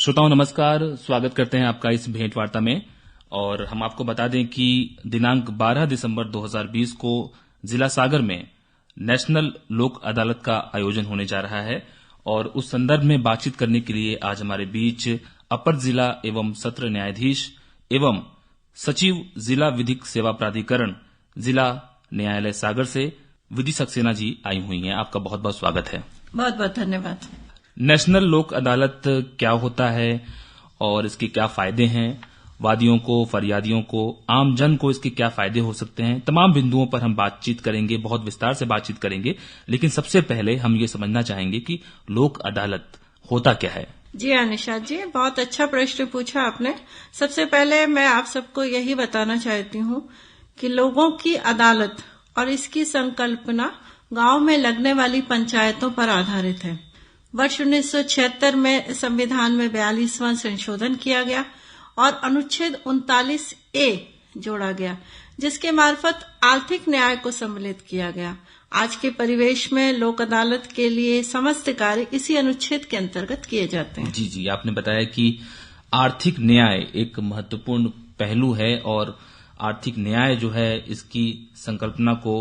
श्रोताओं नमस्कार, स्वागत करते हैं आपका इस भेंट वार्ता में। और हम आपको बता दें कि दिनांक 12 दिसंबर 2020 को जिला सागर में नेशनल लोक अदालत का आयोजन होने जा रहा है और उस संदर्भ में बातचीत करने के लिए आज हमारे बीच अपर जिला एवं सत्र न्यायाधीश एवं सचिव जिला विधिक सेवा प्राधिकरण जिला न्यायालय सागर से विधि सक्सेना जी आई हुई हैं। आपका बहुत बहुत स्वागत है। बहुत बहुत धन्यवाद। नेशनल लोक अदालत क्या होता है और इसके क्या फायदे हैं, वादियों को, फरियादियों को, आम जन को इसके क्या फायदे हो सकते हैं, तमाम बिंदुओं पर हम बातचीत करेंगे, बहुत विस्तार से बातचीत करेंगे। लेकिन सबसे पहले हम ये समझना चाहेंगे कि लोक अदालत होता क्या है। जी हाँ निशाद जी, बहुत अच्छा प्रश्न पूछा आपने। सबसे पहले मैं आप सबको यही बताना चाहती हूँ कि लोगों की अदालत और इसकी संकल्पना गांव में लगने वाली पंचायतों पर आधारित है। वर्ष 1976 में संविधान में 42वां संशोधन किया गया और अनुच्छेद 39A जोड़ा गया, जिसके मार्फत आर्थिक न्याय को सम्मिलित किया गया। आज के परिवेश में लोक अदालत के लिए समस्त कार्य इसी अनुच्छेद के अंतर्गत किए जाते हैं। जी, आपने बताया कि आर्थिक न्याय एक महत्वपूर्ण पहलू है और आर्थिक न्याय जो है इसकी संकल्पना को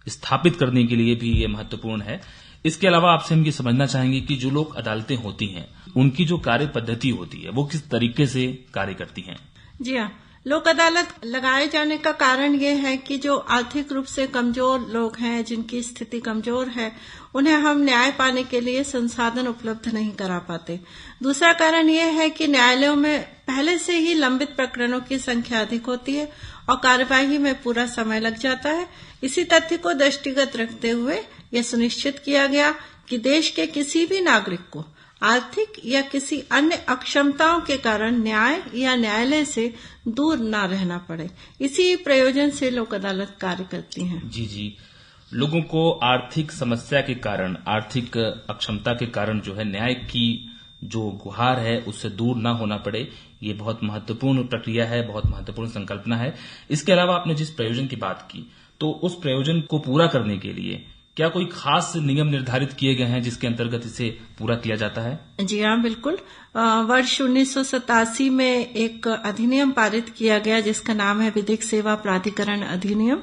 स्थापित करने के लिए भी ये महत्वपूर्ण है। इसके अलावा आपसे हम ये समझना चाहेंगे कि जो लोक अदालतें होती हैं उनकी जो कार्य पद्धति होती है वो किस तरीके से कार्य करती हैं। जी हाँ, लोक अदालत लगाए जाने का कारण ये है कि जो आर्थिक रूप से कमजोर लोग हैं, जिनकी स्थिति कमजोर है, उन्हें हम न्याय पाने के लिए संसाधन उपलब्ध नहीं करा पाते। दूसरा कारण ये है कि न्यायालयों में पहले से ही लंबित प्रकरणों की संख्या अधिक होती है और कार्यवाही में पूरा समय लग जाता है। इसी तथ्य को दृष्टिगत रखते हुए यह सुनिश्चित किया गया कि देश के किसी भी नागरिक को आर्थिक या किसी अन्य अक्षमताओं के कारण न्याय या न्यायालय से दूर न रहना पड़े। इसी प्रयोजन से लोक अदालत कार्य करती हैं। जी, लोगों को आर्थिक समस्या के कारण, आर्थिक अक्षमता के कारण जो है न्याय की जो गुहार है उससे दूर न होना पड़े, ये बहुत महत्वपूर्ण प्रक्रिया है, बहुत महत्वपूर्ण संकल्पना है। इसके अलावा आपने जिस प्रयोजन की बात की, तो उस प्रयोजन को पूरा करने के लिए क्या कोई खास नियम निर्धारित किए गए हैं जिसके अंतर्गत इसे पूरा किया जाता है? जी हाँ, बिल्कुल। वर्ष 1987 में एक अधिनियम पारित किया गया जिसका नाम है विधिक सेवा प्राधिकरण अधिनियम,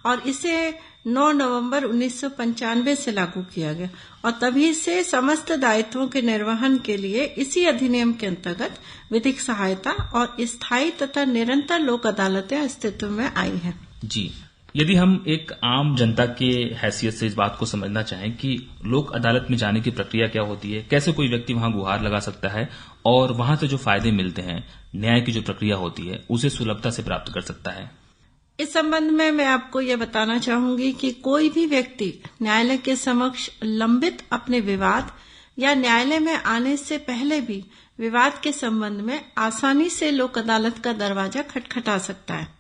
और इसे 9 नवंबर 1995 से लागू किया गया और तभी से समस्त दायित्वों के निर्वहन के लिए इसी अधिनियम के अंतर्गत विधिक सहायता और स्थायी तथा निरंतर लोक अदालतें अस्तित्व में आई हैं। जी, यदि हम एक आम जनता के हैसियत से इस बात को समझना चाहें कि लोक अदालत में जाने की प्रक्रिया क्या होती है, कैसे कोई व्यक्ति वहां गुहार लगा सकता है और वहां से जो फायदे मिलते हैं, न्याय की जो प्रक्रिया होती है, उसे सुलभता से प्राप्त कर सकता है। इस संबंध में मैं आपको ये बताना चाहूंगी कि कोई भी व्यक्ति न्यायालय के समक्ष लंबित अपने विवाद या न्यायालय में आने से पहले भी विवाद के संबंध में आसानी से लोक अदालत का दरवाजा खटखटा सकता है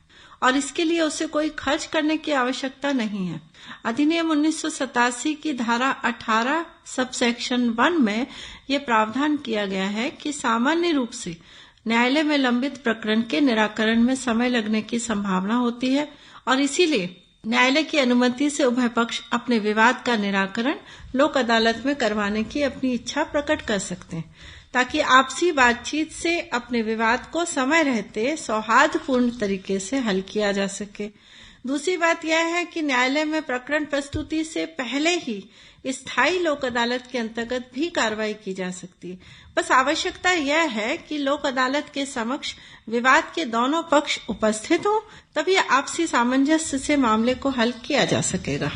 और इसके लिए उसे कोई खर्च करने की आवश्यकता नहीं है। अधिनियम 1987 की धारा 18 सबसेक्शन 1 में ये प्रावधान किया गया है कि सामान्य रूप से न्यायालय में लंबित प्रकरण के निराकरण में समय लगने की संभावना होती है और इसीलिए न्यायालय की अनुमति से उभय पक्ष अपने विवाद का निराकरण लोक अदालत में करवाने की अपनी इच्छा प्रकट कर सकते हैं, ताकि आपसी बातचीत से अपने विवाद को समय रहते सौहार्दपूर्ण तरीके से हल किया जा सके। दूसरी बात यह है कि न्यायालय में प्रकरण प्रस्तुति से पहले ही स्थायी लोक अदालत के अंतर्गत भी कार्रवाई की जा सकती है। बस आवश्यकता यह है कि लोक अदालत के समक्ष विवाद के दोनों पक्ष उपस्थित हों, तभी आपसी सामंजस्य से मामले को हल किया जा सकेगा।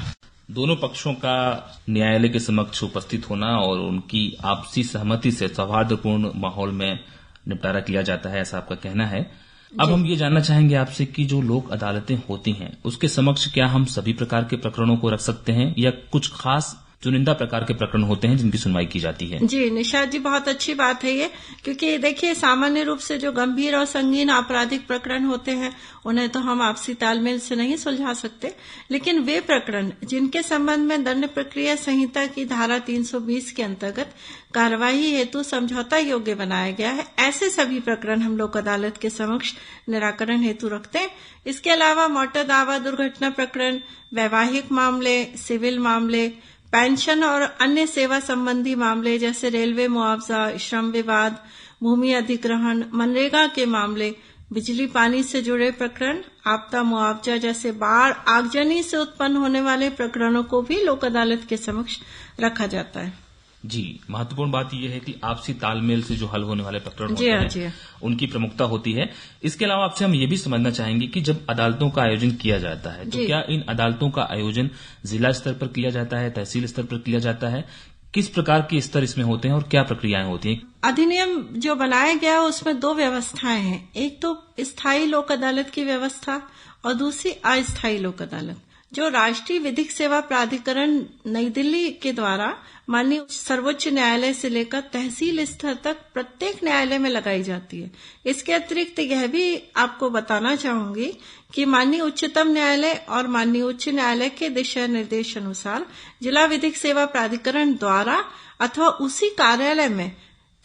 दोनों पक्षों का न्यायालय के समक्ष उपस्थित होना और उनकी आपसी सहमति से सौहार्दपूर्ण माहौल में निपटारा किया जाता है, ऐसा आपका कहना है। अब हम ये जानना चाहेंगे आपसे कि जो लोक अदालतें होती हैं उसके समक्ष क्या हम सभी प्रकार के प्रकरणों को रख सकते हैं या कुछ खास चुनिंदा प्रकार के प्रकरण होते हैं जिनकी सुनवाई की जाती है? जी निशाद जी, बहुत अच्छी बात है ये, क्योंकि देखिए सामान्य रूप से जो गंभीर और संगीन आपराधिक प्रकरण होते हैं उन्हें तो हम आपसी तालमेल से नहीं सुलझा सकते, लेकिन वे प्रकरण जिनके संबंध में दंड प्रक्रिया संहिता की धारा 320 के अंतर्गत कार्यवाही हेतु समझौता योग्य बनाया गया है, ऐसे सभी प्रकरण हम लोक अदालत के समक्ष निराकरण हेतु रखते हैं। इसके अलावा मोटर दावा दुर्घटना प्रकरण, वैवाहिक मामले, सिविल मामले, पेंशन और अन्य सेवा संबंधी मामले जैसे रेलवे मुआवजा, श्रम विवाद, भूमि अधिग्रहण, मनरेगा के मामले, बिजली पानी से जुड़े प्रकरण, आपदा मुआवजा जैसे बाढ़, आगजनी से उत्पन्न होने वाले प्रकरणों को भी लोक अदालत के समक्ष रखा जाता है। जी, महत्वपूर्ण बात यह है कि आपसी तालमेल से जो हल होने वाले प्रकरण होते हैं उनकी प्रमुखता होती है। इसके अलावा आपसे हम ये भी समझना चाहेंगे कि जब अदालतों का आयोजन किया जाता है तो क्या इन अदालतों का आयोजन जिला स्तर पर किया जाता है, तहसील स्तर पर किया जाता है, किस प्रकार के स्तर इसमें होते हैं और क्या प्रक्रियाएं होती हैं? अधिनियम जो बनाया गया है उसमें 2 व्यवस्थाएं हैं, एक तो स्थायी लोक अदालत की व्यवस्था और दूसरी अस्थायी लोक अदालत, जो राष्ट्रीय विधिक सेवा प्राधिकरण नई दिल्ली के द्वारा माननीय सर्वोच्च न्यायालय से लेकर तहसील स्तर तक प्रत्येक न्यायालय में लगाई जाती है। इसके अतिरिक्त यह भी आपको बताना चाहूंगी कि माननीय उच्चतम न्यायालय और माननीय उच्च न्यायालय के दिशा निर्देश अनुसार जिला विधिक सेवा प्राधिकरण द्वारा अथवा उसी कार्यालय में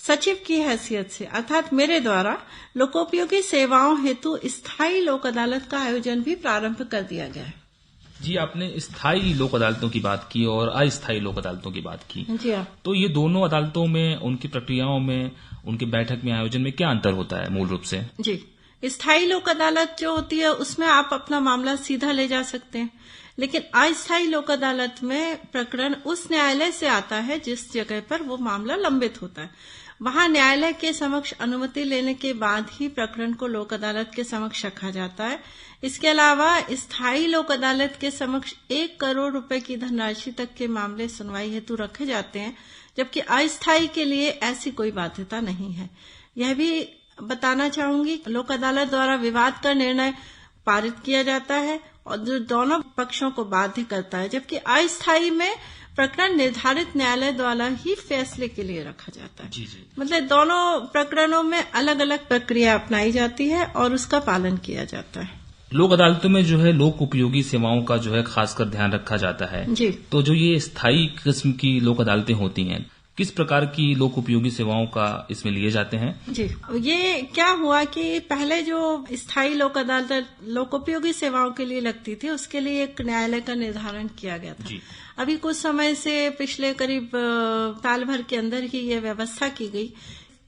सचिव की हैसियत से अर्थात मेरे द्वारा लोकोपयोगी सेवाओं हेतु स्थायी लोक अदालत का आयोजन भी प्रारंभ कर दिया गया है। जी, आपने स्थायी लोक अदालतों की बात की और अस्थायी लोक अदालतों की बात की। जी हाँ। तो ये दोनों अदालतों में, उनकी प्रक्रियाओं में, उनकी बैठक में, आयोजन में क्या अंतर होता है मूल रूप से? जी, स्थायी लोक अदालत जो होती है उसमें आप अपना मामला सीधा ले जा सकते हैं, लेकिन अस्थायी लोक अदालत में प्रकरण उस न्यायालय से आता है जिस जगह पर वो मामला लंबित होता है। वहां न्यायालय के समक्ष अनुमति लेने के बाद ही प्रकरण को लोक अदालत के समक्ष रखा जाता है। इसके अलावा स्थायी लोक अदालत के समक्ष 1 करोड़ रुपए की धनराशि तक के मामले सुनवाई हेतु रखे जाते हैं, जबकि अस्थायी के लिए ऐसी कोई बाध्यता नहीं है। यह भी बताना चाहूंगी, लोक अदालत द्वारा विवाद का निर्णय पारित किया जाता है और जो दोनों पक्षों को बाध्य करता है, जबकि अस्थायी में प्रकरण निर्धारित न्यायालय द्वारा ही फैसले के लिए रखा जाता है। जी। मतलब दोनों प्रकरणों में अलग अलग प्रक्रिया अपनाई जाती है और उसका पालन किया जाता है। लोक अदालतों में जो है लोक उपयोगी सेवाओं का जो है खासकर ध्यान रखा जाता है। जी। तो जो ये स्थायी किस्म की लोक अदालतें होती हैं, किस प्रकार की लोक उपयोगी सेवाओं का इसमें लिए जाते हैं? जी, ये क्या हुआ कि पहले जो स्थायी लोक अदालत लोकोपयोगी सेवाओं के लिए लगती थी उसके लिए एक न्यायालय का निर्धारण किया गया था। जी। अभी कुछ समय से पिछले करीब साल भर के अंदर ही ये व्यवस्था की गई।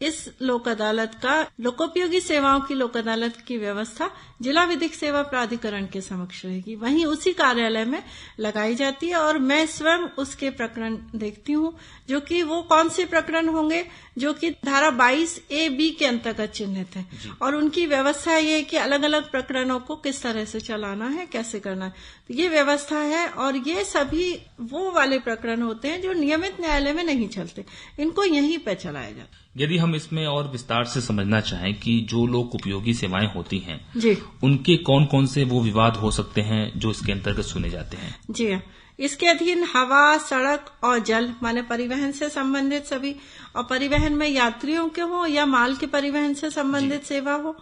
इस लोक अदालत का लोकोपयोगी सेवाओं की लोक अदालत की व्यवस्था जिला विधिक सेवा प्राधिकरण के समक्ष रहेगी, वहीं उसी कार्यालय में लगाई जाती है और मैं स्वयं उसके प्रकरण देखती हूँ, जो कि वो कौन से प्रकरण होंगे जो कि धारा 22A(b) के अंतर्गत चिन्हित है और उनकी व्यवस्था ये है कि अलग अलग प्रकरणों को किस तरह से चलाना है, कैसे करना है, तो ये व्यवस्था है। और ये सभी वो वाले प्रकरण होते हैं जो नियमित न्यायालय में नहीं चलते, इनको यहीं पे चलाया जाता है। यदि हम इसमें और विस्तार से समझना चाहें कि जो लोक उपयोगी सेवाएं होती हैं, जी, उनके कौन कौन से वो विवाद हो सकते हैं जो इसके अंतर्गत सुने जाते हैं? जी, इसके अधीन हवा, सड़क और जल माने परिवहन से संबंधित सभी, और परिवहन में यात्रियों के हो या माल के परिवहन से संबंधित सेवा हो,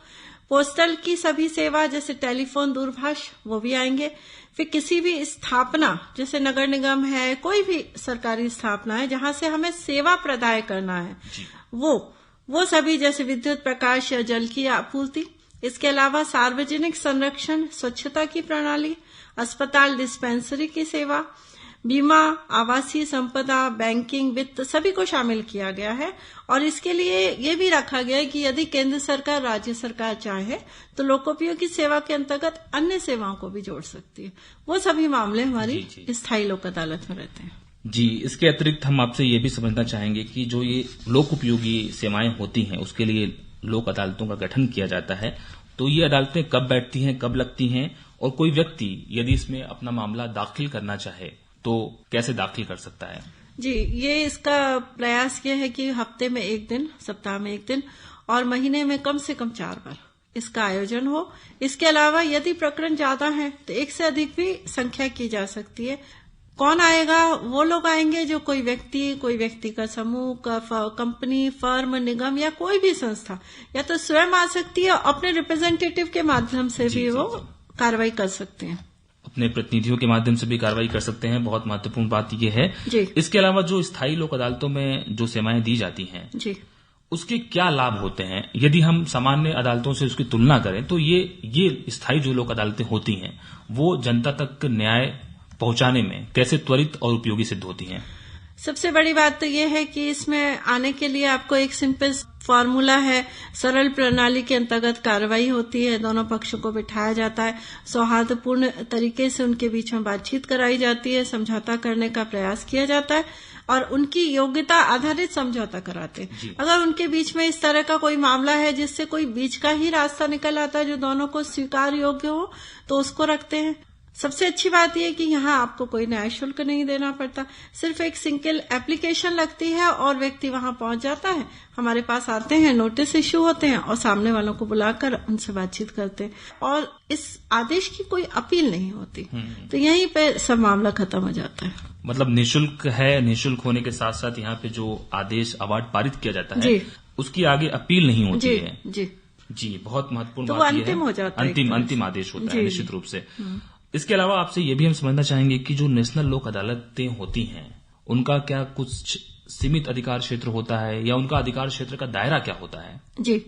पोस्टल की सभी सेवा जैसे टेलीफोन, दूरभाष, वो भी आएंगे। फिर किसी भी स्थापना जैसे नगर निगम है, कोई भी सरकारी स्थापना है जहां से हमें सेवा प्रदाय करना है, वो सभी जैसे विद्युत, प्रकाश या जल की आपूर्ति। इसके अलावा सार्वजनिक संरक्षण, स्वच्छता की प्रणाली, अस्पताल, डिस्पेंसरी की सेवा, बीमा, आवासीय संपदा, बैंकिंग, वित्त, सभी को शामिल किया गया है। और इसके लिए ये भी रखा गया है कि यदि केंद्र सरकार, राज्य सरकार चाहे तो लोकोपयोगी सेवा के अंतर्गत अन्य सेवाओं को भी जोड़ सकती है। वो सभी मामले हमारी स्थायी लोक अदालत में रहते हैं। जी, इसके अतिरिक्त हम आपसे ये भी समझना चाहेंगे कि जो ये लोक उपयोगी सेवाएं होती हैं उसके लिए लोक अदालतों का गठन किया जाता है, तो ये अदालतें कब बैठती हैं, कब लगती हैं, और कोई व्यक्ति यदि इसमें अपना मामला दाखिल करना चाहे तो कैसे दाखिल कर सकता है? जी, ये इसका प्रयास ये है कि हफ्ते में 1 दिन, सप्ताह में 1 दिन और महीने में कम से कम 4 बार इसका आयोजन हो। इसके अलावा यदि प्रकरण ज्यादा है तो 1 से अधिक भी संख्या की जा सकती है। कौन आएगा? वो लोग आएंगे जो कोई व्यक्ति का समूह, कंपनी, फर्म, निगम या कोई भी संस्था या तो स्वयं आ सकती है, अपने रिप्रेजेंटेटिव के माध्यम से भी वो कार्रवाई कर सकते हैं, अपने प्रतिनिधियों के माध्यम से भी कार्रवाई कर सकते हैं। बहुत महत्वपूर्ण बात यह है। इसके अलावा जो स्थायी लोक अदालतों में जो सेवाएं दी जाती हैं, जी, उसके क्या लाभ होते हैं? यदि हम सामान्य अदालतों से उसकी तुलना करें तो ये स्थायी जो लोक अदालतें होती हैं वो जनता तक न्याय पहुंचाने में कैसे त्वरित और उपयोगी सिद्ध होती हैं? सबसे बड़ी बात तो ये है कि इसमें आने के लिए आपको एक सिंपल फॉर्मूला है। सरल प्रणाली के अंतर्गत कार्रवाई होती है, दोनों पक्षों को बिठाया जाता है, सौहार्दपूर्ण तरीके से उनके बीच में बातचीत कराई जाती है, समझौता करने का प्रयास किया जाता है और उनकी योग्यता आधारित समझौता कराते हैं। अगर उनके बीच में इस तरह का कोई मामला है जिससे कोई बीच का ही रास्ता निकल आता है जो दोनों को स्वीकार योग्य हो, तो उसको रखते हैं। सबसे अच्छी बात यह है कि यहाँ आपको कोई न्याय शुल्क नहीं देना पड़ता, सिर्फ एक सिंगल एप्लीकेशन लगती है और व्यक्ति वहां पहुंच जाता है, हमारे पास आते हैं, नोटिस इश्यू होते हैं और सामने वालों को बुलाकर उनसे बातचीत करते हैं और इस आदेश की कोई अपील नहीं होती। तो यहीं पे सब मामला खत्म हो जाता है। मतलब निःशुल्क है, निःशुल्क होने के साथ साथ यहाँ पे जो आदेश अवार्ड पारित किया जाता है उसकी आगे अपील नहीं होती है। जी, बहुत महत्वपूर्ण तो बात वो अंतिम हो जाता है, अंतिम आदेश होता है निश्चित रूप से। इसके अलावा आपसे ये भी हम समझना चाहेंगे कि जो नेशनल लोक अदालतें होती हैं उनका क्या कुछ सीमित अधिकार क्षेत्र होता है या उनका अधिकार क्षेत्र का दायरा क्या होता है? जी,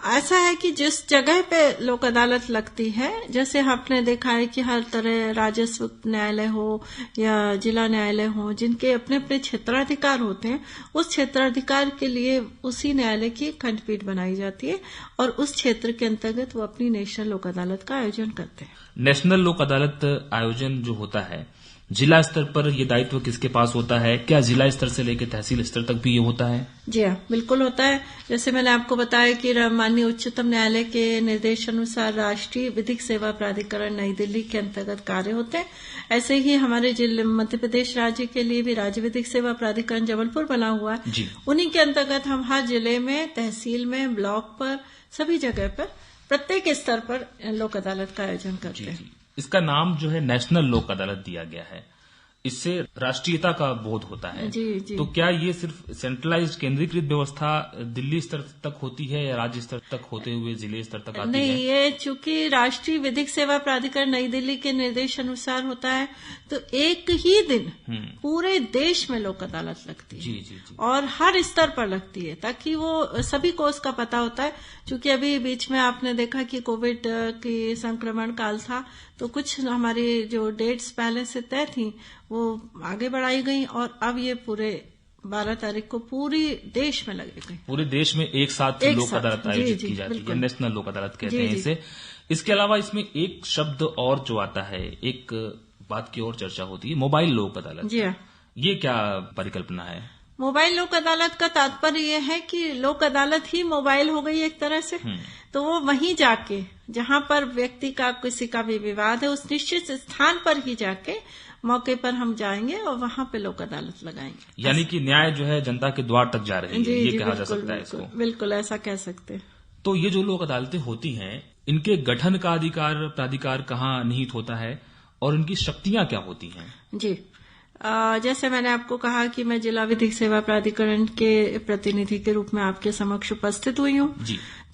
ऐसा है कि जिस जगह पे लोक अदालत लगती है, जैसे आपने देखा है कि हर तरह राजस्व न्यायालय हो या जिला न्यायालय हो, जिनके अपने अपने क्षेत्राधिकार होते हैं, उस क्षेत्राधिकार के लिए उसी न्यायालय की खंडपीठ बनाई जाती है और उस क्षेत्र के अंतर्गत वो अपनी नेशनल लोक अदालत का आयोजन करते हैं। नेशनल लोक अदालत आयोजन जो होता है, जिला स्तर पर ये दायित्व किसके पास होता है? क्या जिला स्तर से लेकर तहसील स्तर तक भी ये होता है? जी हाँ, बिल्कुल होता है। जैसे मैंने आपको बताया कि माननीय उच्चतम न्यायालय के निर्देशानुसार राष्ट्रीय विधिक सेवा प्राधिकरण नई दिल्ली के अंतर्गत कार्य होते हैं, ऐसे ही हमारे जिले मध्य प्रदेश राज्य के लिए भी राज्य विधिक सेवा प्राधिकरण जबलपुर बना हुआ है। उन्हीं के अंतर्गत हम हर जिले में, तहसील में, ब्लॉक पर, सभी जगह पर, प्रत्येक स्तर पर लोक अदालत का आयोजन करते हैं। इसका नाम जो है नेशनल लोक अदालत दिया गया है, इससे राष्ट्रीयता का बोध होता है। जी। तो क्या ये सिर्फ सेंट्रलाइज्ड केंद्रीकृत व्यवस्था दिल्ली स्तर तक होती है या राज्य स्तर तक होते हुए जिले स्तर तक आती है? नहीं, ये चूंकि राष्ट्रीय विधिक सेवा प्राधिकरण नई दिल्ली के निर्देश अनुसार होता है, तो एक ही दिन पूरे देश में लोक अदालत लगती है। जी। और हर स्तर पर लगती है, ताकि वो सभी को उसका पता होता है। चूंकि अभी बीच में आपने देखा कि कोविड की संक्रमण काल था, तो कुछ हमारी जो डेट्स पहले से तय थी वो आगे बढ़ाई गई और अब ये पूरे 12 तारीख को पूरी देश में लगेगी। पूरे देश में एक साथ लोक अदालत आयोजित की जाती है, नेशनल लोक अदालत कहते हैं इसे। इसके अलावा इसमें एक शब्द और जो आता है, एक बात की और चर्चा होती है, मोबाइल लोक अदालत। जी हाँ, ये क्या परिकल्पना है? मोबाइल लोक अदालत का तात्पर्य यह है कि लोक अदालत ही मोबाइल हो गई एक तरह से। तो वो वहीं जाके, जहां पर व्यक्ति का किसी का भी विवाद है, उस निश्चित स्थान पर ही जाके मौके पर हम जाएंगे और वहां पे लोक अदालत लगाएंगे। यानी कि न्याय जो है जनता के द्वार तक जा रही है, ये कहा जा सकता है इसको। बिल्कुल ऐसा कह सकते हैं। तो ये जो लोक अदालतें होती हैं, इनके गठन का अधिकार प्राधिकार कहाँ निहित होता है और इनकी शक्तियां क्या होती हैं? जी, जैसे मैंने आपको कहा कि मैं जिला विधिक सेवा प्राधिकरण के प्रतिनिधि के रूप में आपके समक्ष उपस्थित हुई हूँ।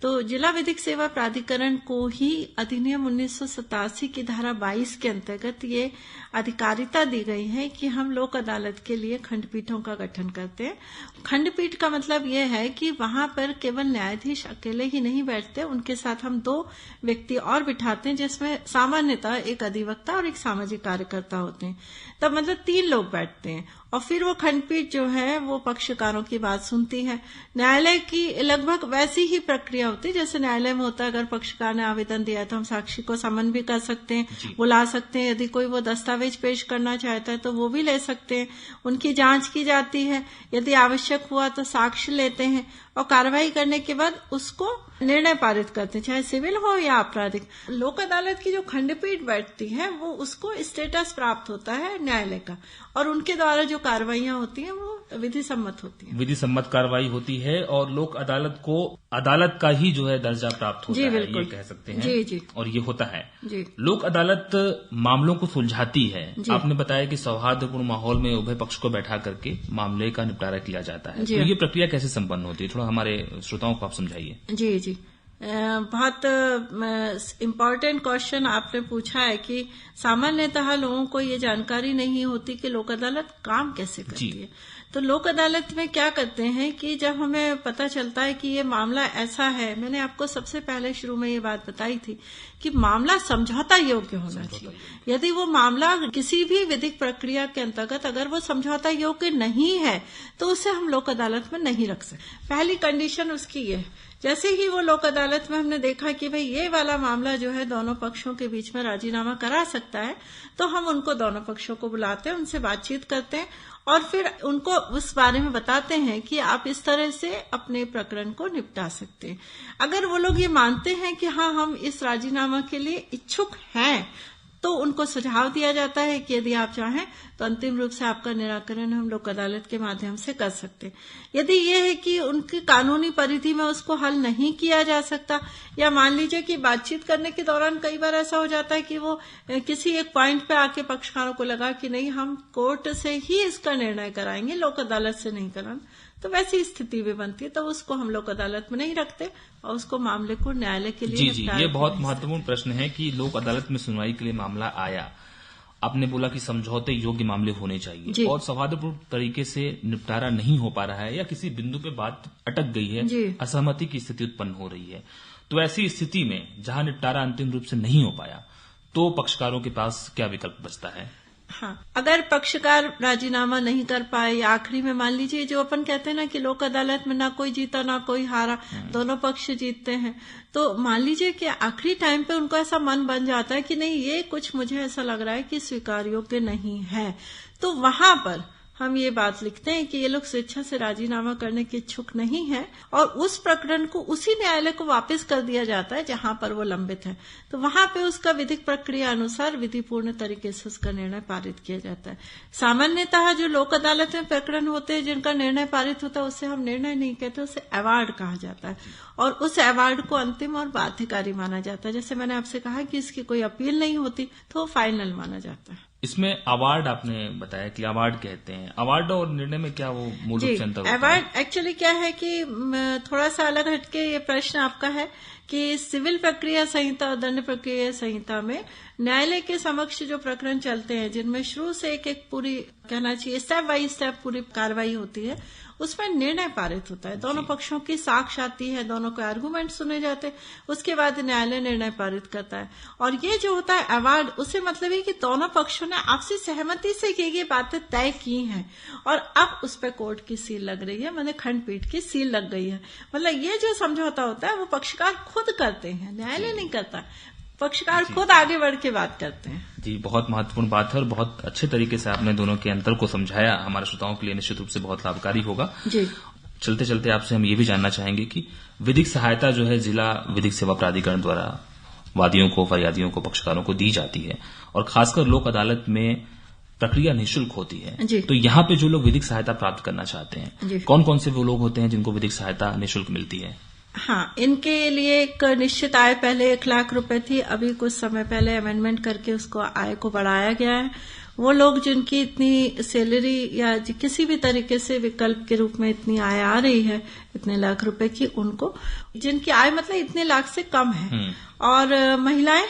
तो जिला विधिक सेवा प्राधिकरण को ही अधिनियम 1987 की धारा 22 के अंतर्गत ये अधिकारिता दी गई है कि हम लोक अदालत के लिए खंडपीठों का गठन करते हैं। खंडपीठ का मतलब ये है कि वहां पर केवल न्यायाधीश अकेले ही नहीं बैठते, उनके साथ हम 2 व्यक्ति और बिठाते हैं, जिसमें सामान्यतः एक अधिवक्ता और एक सामाजिक कार्यकर्ता होते हैं। तब मतलब 3 लोग बैठते हैं और फिर वो खंडपीठ जो है वो पक्षकारों की बात सुनती है। न्यायालय की लगभग वैसी ही प्रक्रिया होती है जैसे न्यायालय में होता है। अगर पक्षकार ने आवेदन दिया तो हम साक्षी को समन भी कर सकते हैं, बुला सकते हैं। यदि कोई वो दस्तावेज पेश करना चाहता है तो वो भी ले सकते हैं। उनकी जांच की जाती है, यदि आवश्यक हुआ तो साक्ष्य लेते हैं और कार्रवाई करने के बाद उसको निर्णय पारित करते हैं, चाहे सिविल हो या आपराधिक। लोक अदालत की जो खंडपीठ बैठती है वो उसको स्टेटस प्राप्त होता है न्यायालय का, और उनके द्वारा जो कार्रवाइयां होती हैं वो विधि सम्मत होती हैं। विधि सम्मत कार्रवाई होती है और लोक अदालत को अदालत का ही जो है दर्जा प्राप्त होता है, ये कह सकते हैं। जी। और ये होता है। जी। लोक अदालत मामलों को सुलझाती है। आपने बताया कि सौहार्दपूर्ण माहौल में उभय पक्ष को बैठा करके मामले का निपटारा किया जाता है। तो ये प्रक्रिया कैसे संपन्न होती है, थोड़ा हमारे श्रोताओं को आप समझाइए। जी। बहुत इम्पोर्टेंट क्वेश्चन आपने पूछा है कि सामान्यतः लोगों को ये जानकारी नहीं होती कि लोक अदालत काम कैसे करती है। तो लोक अदालत में क्या करते हैं कि जब हमें पता चलता है कि ये मामला ऐसा है, मैंने आपको सबसे पहले शुरू में ये बात बताई थी कि मामला समझौता योग्य होना चाहिए। यदि वो मामला किसी भी विधिक प्रक्रिया के अंतर्गत अगर वो समझौता योग्य नहीं है तो उसे हम लोक अदालत में नहीं रख सकते। पहली कंडीशन उसकी ये है। जैसे ही वो लोक अदालत में हमने देखा कि भाई ये वाला मामला जो है दोनों पक्षों के बीच में राजीनामा करा सकता है, तो हम उनको दोनों पक्षों को बुलाते हैं, उनसे बातचीत करते हैं और फिर उनको उस बारे में बताते हैं कि आप इस तरह से अपने प्रकरण को निपटा सकते हैं। अगर वो लोग ये मानते हैं कि हाँ हम इस राजीनामा के लिए इच्छुक हैं, तो उनको सुझाव दिया जाता है कि यदि आप चाहें तो अंतिम रूप से आपका निराकरण हम लोक अदालत के माध्यम से कर सकते हैं। यदि ये है कि उनकी कानूनी परिधि में उसको हल नहीं किया जा सकता, या मान लीजिए कि बातचीत करने के दौरान कई बार ऐसा हो जाता है कि वो किसी एक पॉइंट पे आके पक्षकारों को लगा कि नहीं हम कोर्ट से ही इसका निर्णय कराएंगे, लोक अदालत से नहीं कराना, तो वैसी स्थिति भी बनती है, तो उसको हम लोक अदालत में नहीं रखते और उसको मामले को न्यायालय के लिए जी, ये बहुत महत्वपूर्ण प्रश्न है कि लोक अदालत में सुनवाई के लिए मामला आया, आपने बोला कि समझौते योग्य मामले होने चाहिए और सौहार्दपूर्ण तरीके से निपटारा नहीं हो पा रहा है या किसी बिंदु पे बात अटक गई है, असहमति की स्थिति उत्पन्न हो रही है, तो ऐसी स्थिति में जहां निपटारा अंतिम रूप से नहीं हो पाया तो पक्षकारों के पास क्या विकल्प बचता है? हाँ, अगर पक्षकार राजीनामा नहीं कर पाए या आखिरी में मान लीजिए जो अपन कहते हैं ना कि लोक अदालत में ना कोई जीता ना कोई हारा, दोनों पक्ष जीतते हैं, तो मान लीजिए कि आखिरी टाइम पे उनको ऐसा मन बन जाता है कि नहीं ये कुछ मुझे ऐसा लग रहा है कि स्वीकार योग्य नहीं है, तो वहां पर हम ये बात लिखते हैं कि ये लोग स्वेच्छा से राजीनामा करने के इच्छुक नहीं है और उस प्रकरण को उसी न्यायालय को वापस कर दिया जाता है जहां पर वो लंबित है। तो वहां पे उसका विधिक प्रक्रिया अनुसार विधिपूर्ण तरीके से उसका निर्णय पारित किया जाता है। सामान्यतः जो लोक अदालत में प्रकरण होते हैं जिनका निर्णय पारित होता है उससे हम निर्णय नहीं कहते, उसे अवार्ड कहा जाता है और उस अवार्ड को अंतिम और बाध्यकारी माना जाता है। जैसे मैंने आपसे कहा कि इसकी कोई अपील नहीं होती तो वो फाइनल माना जाता है। इसमें अवार्ड आपने बताया कि अवार्ड कहते हैं, अवार्ड और निर्णय में क्या वो मूल रूप से अंतर होता है? अवार्ड एक्चुअली क्या है कि थोड़ा सा अलग हटके ये प्रश्न आपका है कि सिविल प्रक्रिया संहिता और दंड प्रक्रिया संहिता में न्यायालय के समक्ष जो प्रकरण चलते हैं जिनमें शुरू से एक पूरी कहना चाहिए स्टेप बाय स्टेप पूरी कार्रवाई होती है, उसमें निर्णय पारित होता है, दोनों पक्षों की साक्ष्य आती है, दोनों के आर्गुमेंट सुने जाते हैं, उसके बाद न्यायालय निर्णय पारित करता है। और ये जो होता है अवार्ड, उसे मतलब है कि दोनों पक्षों ने आपसी सहमति से ये बातें तय की हैं और अब उस पर कोर्ट की सील लग रही है, मतलब खंडपीठ की सील लग गई है। मतलब ये जो समझौता होता है वो पक्षकार खुद करते हैं, न्यायालय नहीं करता, पक्षकार खुद आगे बढ़ के बात करते हैं। जी, बहुत महत्वपूर्ण बात है और बहुत अच्छे तरीके से आपने दोनों के अंतर को समझाया, हमारे श्रोताओं के लिए निश्चित रूप से बहुत लाभकारी होगा। जी। चलते चलते आपसे हम ये भी जानना चाहेंगे कि विधिक सहायता जो है जिला विधिक सेवा प्राधिकरण द्वारा वादियों को, फरियादियों को, पक्षकारों को दी जाती है और खासकर लोक अदालत में प्रक्रिया निःशुल्क होती है, तो यहाँ पे जो लोग विधिक सहायता प्राप्त करना चाहते हैं, कौन कौन से वो लोग होते हैं जिनको विधिक सहायता निःशुल्क मिलती है? हाँ, इनके लिए एक निश्चित आय पहले 1 लाख रुपए थी, अभी कुछ समय पहले अमेंडमेंट करके उसको आय को बढ़ाया गया है। वो लोग जिनकी इतनी सैलरी या किसी भी तरीके से विकल्प के रूप में इतनी आय आ रही है इतने लाख रुपए की, उनको जिनकी आय मतलब इतने लाख से कम है, और महिलाएं,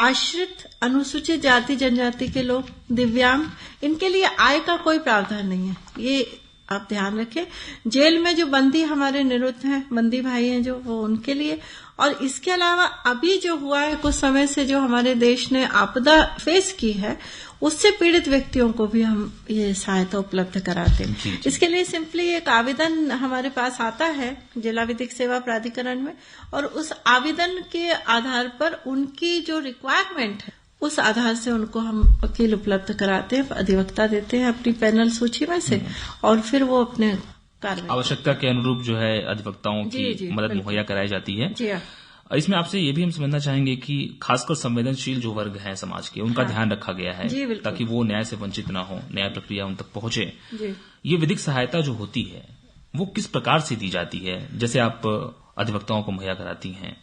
आश्रित, अनुसूचित जाति जनजाति के लोग, दिव्यांग, इनके लिए आय का कोई प्रावधान नहीं है, ये आप ध्यान रखें। जेल में जो बंदी हमारे निरुद्ध हैं, बंदी भाई हैं जो, वो उनके लिए, और इसके अलावा अभी जो हुआ है कुछ समय से जो हमारे देश ने आपदा फेस की है उससे पीड़ित व्यक्तियों को भी हम ये सहायता उपलब्ध कराते हैं। इसके लिए सिंपली एक आवेदन हमारे पास आता है जिला विधिक सेवा प्राधिकरण में, और उस आवेदन के आधार पर उनकी जो रिक्वायरमेंट है उस आधार से उनको हम वकील उपलब्ध कराते हैं, अधिवक्ता देते हैं अपनी पैनल सूची में से, और फिर वो अपने आवश्यकता के अनुरूप जो है अधिवक्ताओं की मदद मुहैया कराई जाती है। जी हाँ। इसमें ये भी हम समझना चाहेंगे कि खासकर संवेदनशील जो वर्ग हैं समाज के, उनका ध्यान रखा गया है ताकि वो न्याय से वंचित न हो, न्याय प्रक्रिया उन तक पहुंचे। ये विधिक सहायता जो होती है वो किस प्रकार से दी जाती है? जैसे आप अधिवक्ताओं को मुहैया कराती हैं,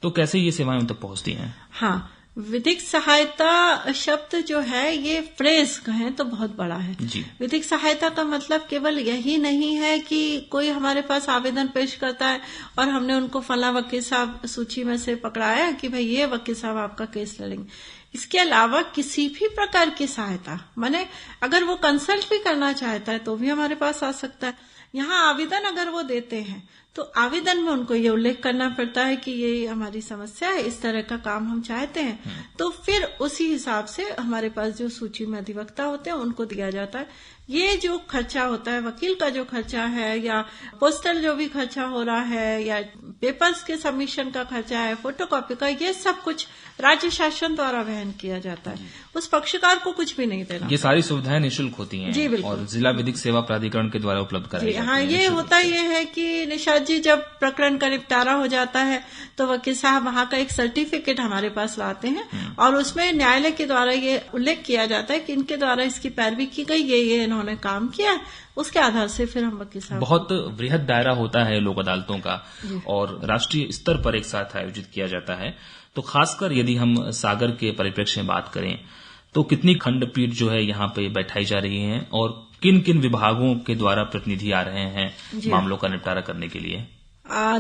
तो कैसे ये सेवाएं उन तक पहुंचती हैं? हाँ, विधिक सहायता शब्द जो है ये फ्रेज कहें तो बहुत बड़ा है जी। विधिक सहायता का मतलब केवल यही नहीं है कि कोई हमारे पास आवेदन पेश करता है और हमने उनको फला वकील साहब सूची में से पकड़ाया कि भाई ये वकील साहब आपका केस लड़ेंगे। इसके अलावा किसी भी प्रकार की सहायता, माने अगर वो कंसल्ट भी करना चाहता है तो भी हमारे पास आ सकता है। यहाँ आवेदन अगर वो देते हैं तो आवेदन में उनको ये उल्लेख करना पड़ता है कि ये हमारी समस्या है, इस तरह का काम हम चाहते हैं, तो फिर उसी हिसाब से हमारे पास जो सूची में अधिवक्ता होते हैं उनको दिया जाता है। ये जो खर्चा होता है, वकील का जो खर्चा है या पोस्टल जो भी खर्चा हो रहा है या पेपर्स के सबमिशन का खर्चा है, फोटोकॉपी का, ये सब कुछ राज्य शासन द्वारा वहन किया जाता है। उस पक्षकार को कुछ भी नहीं देना। ये सारी सुविधाएं निःशुल्क होती हैं जी बिल्कुल, और जिला विधिक सेवा प्राधिकरण के द्वारा उपलब्ध कराई जाती हैं। हाँ, ये होता ये है कि निशाद जी जब प्रकरण का निपटारा हो जाता है तो वकील साहब वहां का एक सर्टिफिकेट हमारे पास लाते हैं और उसमें न्यायालय के द्वारा ये उल्लेख किया जाता है कि इनके द्वारा इसकी पैरवी की गई, ये इन्होंने काम किया, उसके आधार से फिर हम वकील साहब। बहुत वृहद दायरा होता है लोक अदालतों का और राष्ट्रीय स्तर पर एक साथ आयोजित किया जाता है। तो खासकर यदि हम सागर के परिप्रेक्ष्य में बात करें तो कितनी खंडपीठ जो है यहाँ पे बैठाई जा रही है और किन किन विभागों के द्वारा प्रतिनिधि आ रहे हैं मामलों का निपटारा करने के लिए?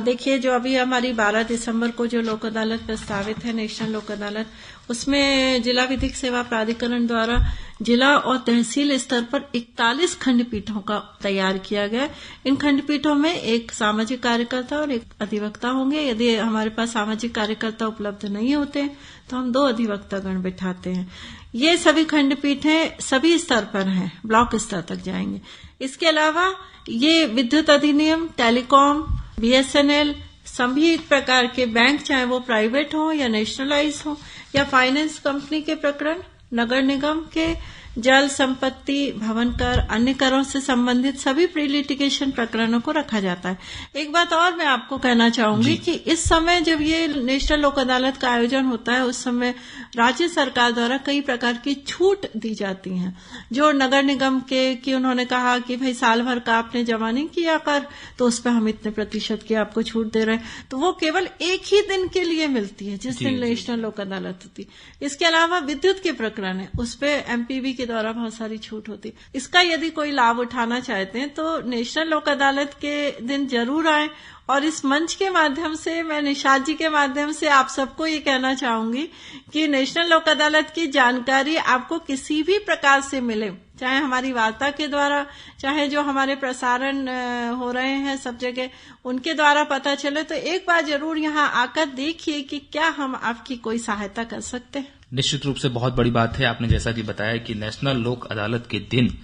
देखिए, जो अभी हमारी 12 दिसंबर को जो लोक अदालत प्रस्तावित है, नेशनल लोक अदालत, उसमें जिला विधिक सेवा प्राधिकरण द्वारा जिला और तहसील स्तर पर 41 खंडपीठों का तैयार किया गया। इन खंडपीठों में एक सामाजिक कार्यकर्ता और एक अधिवक्ता होंगे। यदि हमारे पास सामाजिक कार्यकर्ता उपलब्ध नहीं होते तो हम 2 अधिवक्तागण बिठाते हैं। ये सभी खंडपीठें सभी स्तर पर हैं, ब्लॉक स्तर तक जाएंगे। इसके अलावा ये विद्युत अधिनियम, टेलीकॉम, BSNL, सभी प्रकार के बैंक, चाहे वो प्राइवेट हो या नेशनलाइज हो, या फाइनेंस कंपनी के प्रकरण, नगर निगम के, जल संपत्ति, भवन कर, अन्य करों से संबंधित सभी प्री लिटिगेशन प्रकरणों को रखा जाता है। एक बात और मैं आपको कहना चाहूंगी कि इस समय जब ये नेशनल लोक अदालत का आयोजन होता है उस समय राज्य सरकार द्वारा कई प्रकार की छूट दी जाती हैं। जो नगर निगम के कि उन्होंने कहा कि भाई साल भर का आपने जमा नहीं किया कर तो उस पर हम इतने प्रतिशत की आपको छूट दे रहे हैं, तो वो केवल एक ही दिन के लिए मिलती है जिस दिन नेशनल लोक अदालत होती। इसके अलावा विद्युत के प्रकरण है, उस पर MPB के द्वारा बहुत सारी छूट होती। इसका यदि कोई लाभ उठाना चाहते हैं तो नेशनल लोक अदालत के दिन जरूर आए। और इस मंच के माध्यम से मैं निशाद जी के माध्यम से आप सबको ये कहना चाहूंगी कि नेशनल लोक अदालत की जानकारी आपको किसी भी प्रकार से मिले, चाहे हमारी वार्ता के द्वारा, चाहे जो हमारे प्रसारण हो रहे हैं सब जगह उनके द्वारा पता चले, तो एक बार जरूर यहाँ आकर देखिए कि क्या हम आपकी कोई सहायता कर सकते हैं। निश्चित रूप से बहुत बड़ी बात है। आपने जैसा कि बताया कि नेशनल लोक अदालत के दिन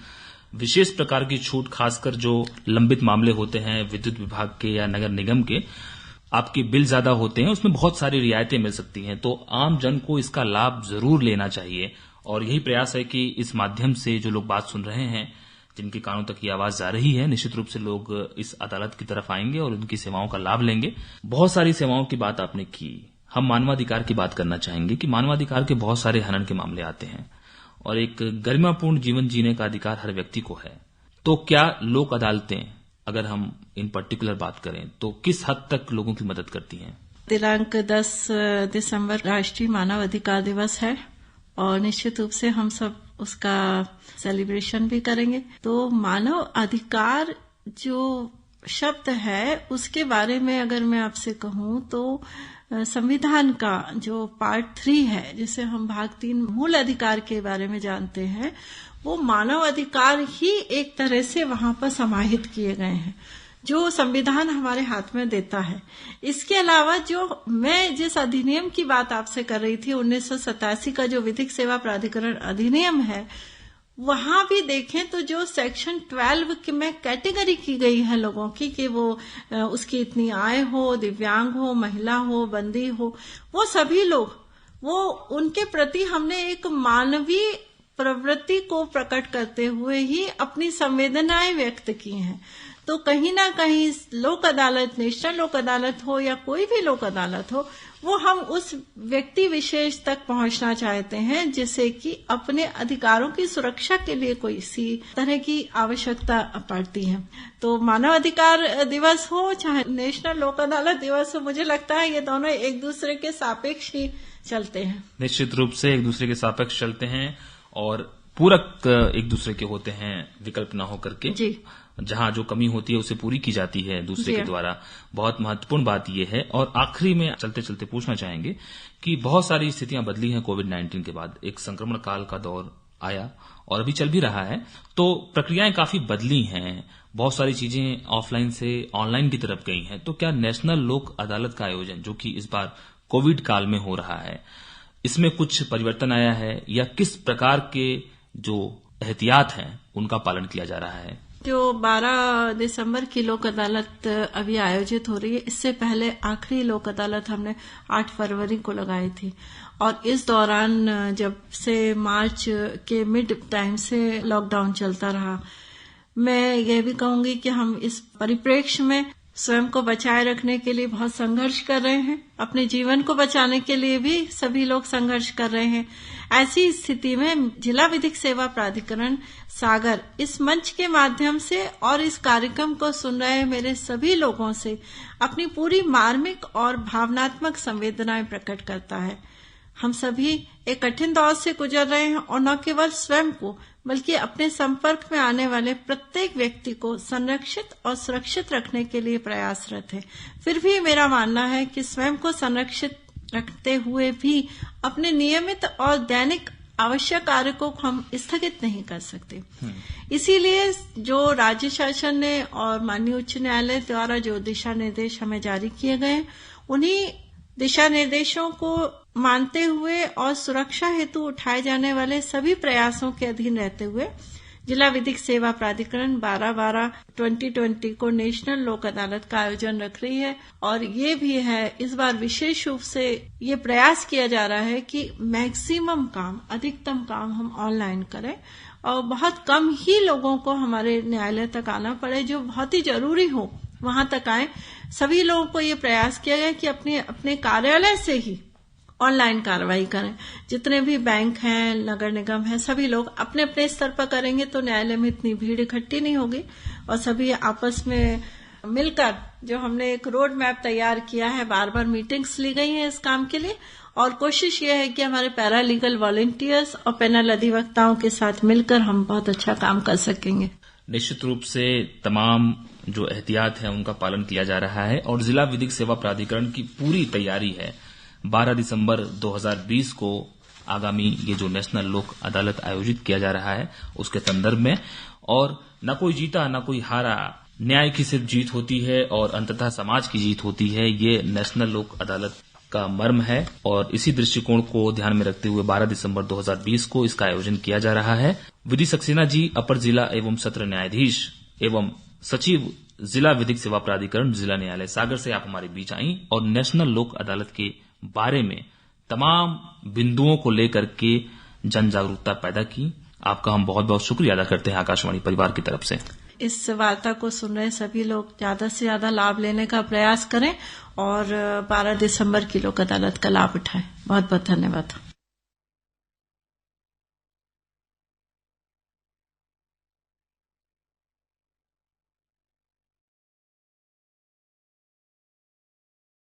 विशेष प्रकार की छूट, खासकर जो लंबित मामले होते हैं विद्युत विभाग के या नगर निगम के, आपके बिल ज्यादा होते हैं, उसमें बहुत सारी रियायतें मिल सकती हैं। तो आम जन को इसका लाभ जरूर लेना चाहिए और यही प्रयास है कि इस माध्यम से जो लोग बात सुन रहे हैं, जिनके कानों तक ये आवाज जा रही है, निश्चित रूप से लोग इस अदालत की तरफ आएंगे और उनकी सेवाओं का लाभ लेंगे। बहुत सारी सेवाओं की बात आपने की। हम मानवाधिकार की बात करना चाहेंगे कि मानवाधिकार के बहुत सारे हनन के मामले आते हैं और एक गरिमापूर्ण जीवन जीने का अधिकार हर व्यक्ति को है। तो क्या लोक अदालतें, अगर हम इन पर्टिकुलर बात करें, तो किस हद तक लोगों की मदद करती हैं? दिनांक 10 दिसंबर राष्ट्रीय मानव अधिकार दिवस है और निश्चित रूप से हम सब उसका सेलिब्रेशन भी करेंगे। तो मानव अधिकार जो शब्द है उसके बारे में अगर मैं आपसे कहूं तो संविधान का जो पार्ट 3 है, जिसे हम भाग 3 मूल अधिकार के बारे में जानते हैं, वो मानव अधिकार ही एक तरह से वहां पर समाहित किए गए हैं जो संविधान हमारे हाथ में देता है। इसके अलावा जो मैं जिस अधिनियम की बात आपसे कर रही थी, 1987 का जो विधिक सेवा प्राधिकरण अधिनियम है, वहां भी देखें तो जो सेक्शन 12 में कैटेगरी की गई है लोगों की कि वो उसकी इतनी आय हो, दिव्यांग हो, महिला हो, बंदी हो, वो सभी लोग, वो उनके प्रति हमने एक मानवीय प्रवृत्ति को प्रकट करते हुए ही अपनी संवेदनाएं व्यक्त की हैं। तो कहीं ना कहीं लोक अदालत, नेशनल लोक अदालत हो या कोई भी लोक अदालत हो, वो हम उस व्यक्ति विशेष तक पहुंचना चाहते हैं जिसे कि अपने अधिकारों की सुरक्षा के लिए कोई सी तरह की आवश्यकता पड़ती है। तो मानव अधिकार दिवस हो चाहे नेशनल लोक अदालत दिवस हो, मुझे लगता है ये दोनों एक दूसरे के सापेक्ष ही चलते हैं। निश्चित रूप से एक दूसरे के सापेक्ष चलते हैं और पूरक एक दूसरे के होते हैं, विकल्प ना होकर के। जी। जहां जो कमी होती है उसे पूरी की जाती है दूसरे के द्वारा। बहुत महत्वपूर्ण बात यह है। और आखिरी में चलते चलते पूछना चाहेंगे कि बहुत सारी स्थितियां बदली हैं कोविड-19 के बाद। एक संक्रमण काल का दौर आया और अभी चल भी रहा है, तो प्रक्रियाएं काफी बदली हैं। बहुत सारी चीजें ऑफलाइन से ऑनलाइन की तरफ गई हैं। तो क्या नेशनल लोक अदालत का आयोजन, जो कि इस बार कोविड काल में हो रहा है, इसमें कुछ परिवर्तन आया है या किस प्रकार के जो एहतियात हैं उनका पालन किया जा रहा है? जो 12 दिसंबर की लोक अदालत अभी आयोजित हो रही है, इससे पहले आखिरी लोक अदालत हमने 8 फरवरी को लगाई थी। और इस दौरान जब से मार्च के मिड टाइम से लॉकडाउन चलता रहा, मैं ये भी कहूंगी कि हम इस परिप्रेक्ष्य में स्वयं को बचाए रखने के लिए बहुत संघर्ष कर रहे हैं। अपने जीवन को बचाने के लिए भी सभी लोग संघर्ष कर रहे हैं। ऐसी स्थिति में जिला विधिक सेवा प्राधिकरण सागर इस मंच के माध्यम से और इस कार्यक्रम को सुन रहे मेरे सभी लोगों से अपनी पूरी मार्मिक और भावनात्मक संवेदनाएं प्रकट करता है। हम सभी एक कठिन दौर से गुजर रहे हैं और न केवल स्वयं को बल्कि अपने संपर्क में आने वाले प्रत्येक व्यक्ति को संरक्षित और सुरक्षित रखने के लिए प्रयासरत है। फिर भी मेरा मानना है कि स्वयं को संरक्षित रखते हुए भी अपने नियमित और दैनिक आवश्यक कार्य को हम स्थगित नहीं कर सकते। इसीलिए जो राज्य शासन ने और माननीय उच्च न्यायालय द्वारा जो दिशा निर्देश हमें जारी किए गए, उन्हीं दिशा निर्देशों को मानते हुए और सुरक्षा हेतु उठाए जाने वाले सभी प्रयासों के अधीन रहते हुए जिला विधिक सेवा प्राधिकरण 12/12/2020 को नेशनल लोक अदालत का आयोजन रख रही है। और ये भी है, इस बार विशेष रूप से ये प्रयास किया जा रहा है कि मैक्सिमम काम, अधिकतम काम हम ऑनलाइन करें और बहुत कम ही लोगों को हमारे न्यायालय तक आना पड़े। जो बहुत ही जरूरी हो वहां तक आए। सभी लोगों को ये प्रयास किया गया कि अपने कार्यालय से ही ऑनलाइन कार्रवाई करें। जितने भी बैंक हैं, नगर निगम हैं, सभी लोग अपने अपने स्तर पर करेंगे तो न्यायालय में इतनी भीड़ इकट्ठी नहीं होगी और सभी आपस में मिलकर जो हमने एक रोड मैप तैयार किया है, बार बार मीटिंग्स ली गई हैं इस काम के लिए। और कोशिश ये है कि हमारे पैरा लीगल वॉलंटियर्स और पैनल अधिवक्ताओं के साथ मिलकर हम बहुत अच्छा काम कर सकेंगे। निश्चित रूप से तमाम जो एहतियात है उनका पालन किया जा रहा है और जिला विधिक सेवा प्राधिकरण की पूरी तैयारी है। 12 दिसंबर 2020 को आगामी ये जो नेशनल लोक अदालत आयोजित किया जा रहा है उसके संदर्भ में, और न कोई जीता न कोई हारा, न्याय की सिर्फ जीत होती है और अंततः समाज की जीत होती है। ये नेशनल लोक अदालत का मर्म है और इसी दृष्टिकोण को ध्यान में रखते हुए 12 दिसंबर 2020 को इसका आयोजन किया जा रहा है। विधि सक्सेना जी, अपर जिला एवं सत्र न्यायाधीश एवं सचिव जिला विधिक सेवा प्राधिकरण जिला न्यायालय सागर से आप हमारे बीच आई और नेशनल लोक अदालत के बारे में तमाम बिंदुओं को लेकर के जन जागरूकता पैदा की। आपका हम बहुत बहुत शुक्रिया अदा करते हैं आकाशवाणी परिवार की तरफ से। इस वार्ता को सुन रहे सभी लोग ज्यादा से ज्यादा लाभ लेने का प्रयास करें और 12 दिसंबर की लोक अदालत का लाभ उठाएं। बहुत बहुत धन्यवाद।